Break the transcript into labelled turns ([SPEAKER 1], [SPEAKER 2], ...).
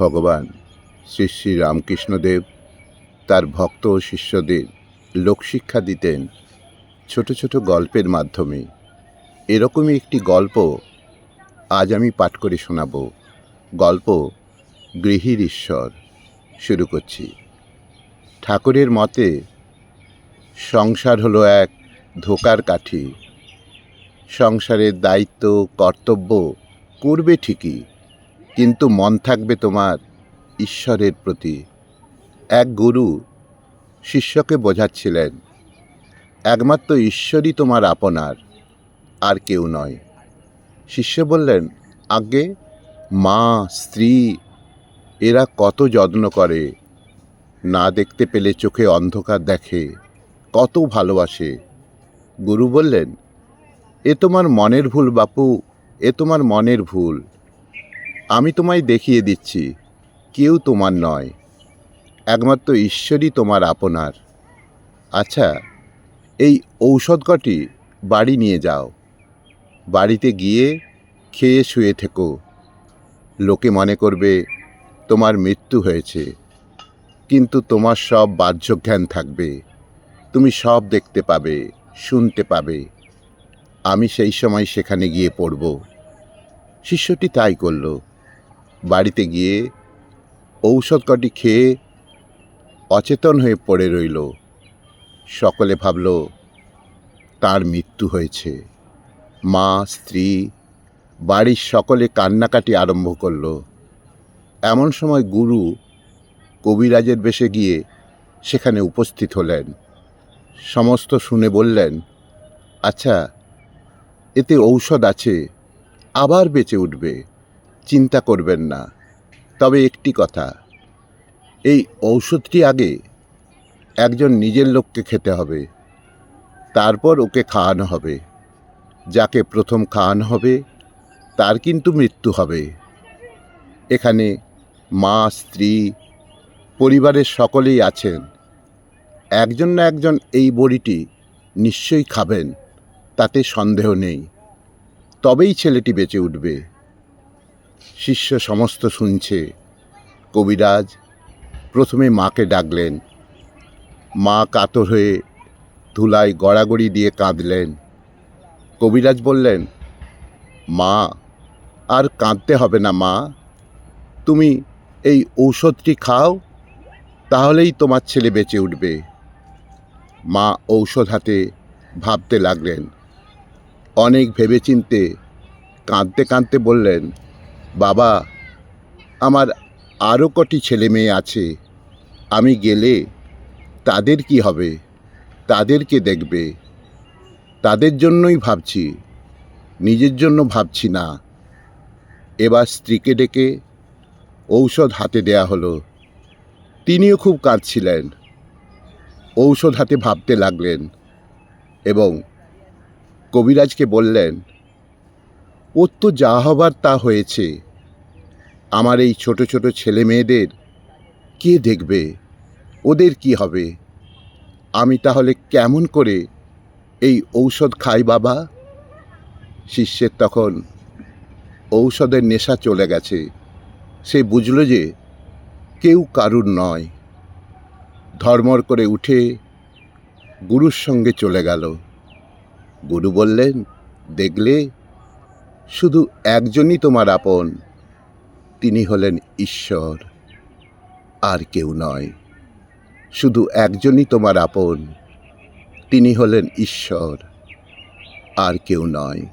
[SPEAKER 1] ভগবান শ্রী শ্রী রামকৃষ্ণদেব তার ভক্ত ও শিষ্যদের লোকশিক্ষা দিতেন ছোট ছোট গল্পের মাধ্যমে। এরকমই একটি গল্প আজ আমি পাঠ করে শোনাব। গল্প গৃহীর ঈশ্বর। শুরু করছি। ঠাকুরের মতে সংসার হলো এক ধোকার কাঠি। সংসারের দায়িত্ব কর্তব্য করবে ঠিকই, কিন্তু মন থাকবে তোমার ঈশ্বরের প্রতি। এক গুরু শিষ্যকে বোঝাচ্ছিলেন, একমাত্র ঈশ্বরই তোমার আপনার, আর কেউ নয়। শিষ্য বললেন, আজ্ঞে, মা স্ত্রী এরা কত যত্ন করে, না দেখতে পেলে চোখে অন্ধকার দেখে, কত ভালোবাসে। গুরু বললেন, এ তোমার মনের ভুল বাপু, এ তোমার মনের ভুল। আমি তোমায় দেখিয়ে দিচ্ছি, কেউ তোমার নয়, একমাত্র ঈশ্বরই তোমার আপনার। আচ্ছা, এই ঔষধ কটি বাড়ি নিয়ে যাও। বাড়িতে গিয়ে খেয়ে শুয়ে থেকো। লোকে মনে করবে তোমার মৃত্যু হয়েছে, কিন্তু তোমার সব বাহ্য জ্ঞান থাকবে। তুমি সব দেখতে পাবে, শুনতে পাবে। আমি সেই সময় সেখানে গিয়ে পড়ব। শিষ্যটি তাই করল। বাড়িতে গিয়ে ঔষধ কটি খেয়ে অচেতন হয়ে পড়ে রইল। সকলে ভাবল তার মৃত্যু হয়েছে। মা স্ত্রী বাড়ির সকলে কান্নাকাটি আরম্ভ করল। এমন সময় গুরু কবিরাজের বেশে গিয়ে সেখানে উপস্থিত হলেন। সমস্ত শুনে বললেন, আচ্ছা, এতে ঔষধ আছে, আবার বেঁচে উঠবে, চিন্তা করবেন না। তবে একটি কথা, এই ঔষধটি আগে একজন নিজের লোককে খেতে হবে, তারপর ওকে খাওয়ানো হবে। যাকে প্রথম খাওয়ানো হবে তার কিন্তু মৃত্যু হবে। এখানে মা স্ত্রী পরিবারের সকলেই আছেন। একজন না একজন এই বড়িটি নিশ্চয়ই খাবেন, তাতে সন্দেহ নেই। তবেই ছেলেটি বেঁচে উঠবে। শিষ্য সমস্ত শুনছে। কবিরাজ প্রথমে মাকে ডাকলেন। মা কাতর হয়ে ধুলায় গড়াগড়ি দিয়ে কাঁদলেন। কবিরাজ বললেন, মা, আর কাঁদতে হবে না মা, তুমি এই ঔষধটি খাও, তাহলেই তোমার ছেলে বেঁচে উঠবে। মা ঔষধ হাতে ভাবতে লাগলেন। অনেক ভেবেচিন্তে কাঁদতে কাঁদতে বললেন, বাবা, আমার আরও কটি ছেলে মেয়ে আছে। আমি গেলে তাদের কি হবে? তাদেরকে দেখবে। তাদের জন্যই ভাবছি, নিজের জন্য ভাবছি না। এবার স্ত্রীকে ডেকে ঔষধ হাতে দেয়া হলো। তিনিও খুব কাঁদছিলেন। ঔষধ হাতে ভাবতে লাগলেন এবং কবিরাজকে বললেন, ওর তো যা হবার তা হয়েছে। আমার এই ছোট ছোট ছেলে মেয়েদের কে দেখবে? ওদের কি হবে? আমি তাহলে কেমন করে এই ঔষধ খাই বাবা? শিষ্যের তখন ঔষধের নেশা চলে গেছে। সে বুঝল যে কেউ কারুর নয়। ধর্মর করে উঠে গুরুর সঙ্গে চলে গেল। গুরু বললেন, দেখলে, শুধু একজনই তোমার আপন, তিনি হলেন ঈশ্বর, আর কেউ নয়। শুধু একজনই তোমার আপন, তিনি হলেন ঈশ্বর, আর কেউ নয়।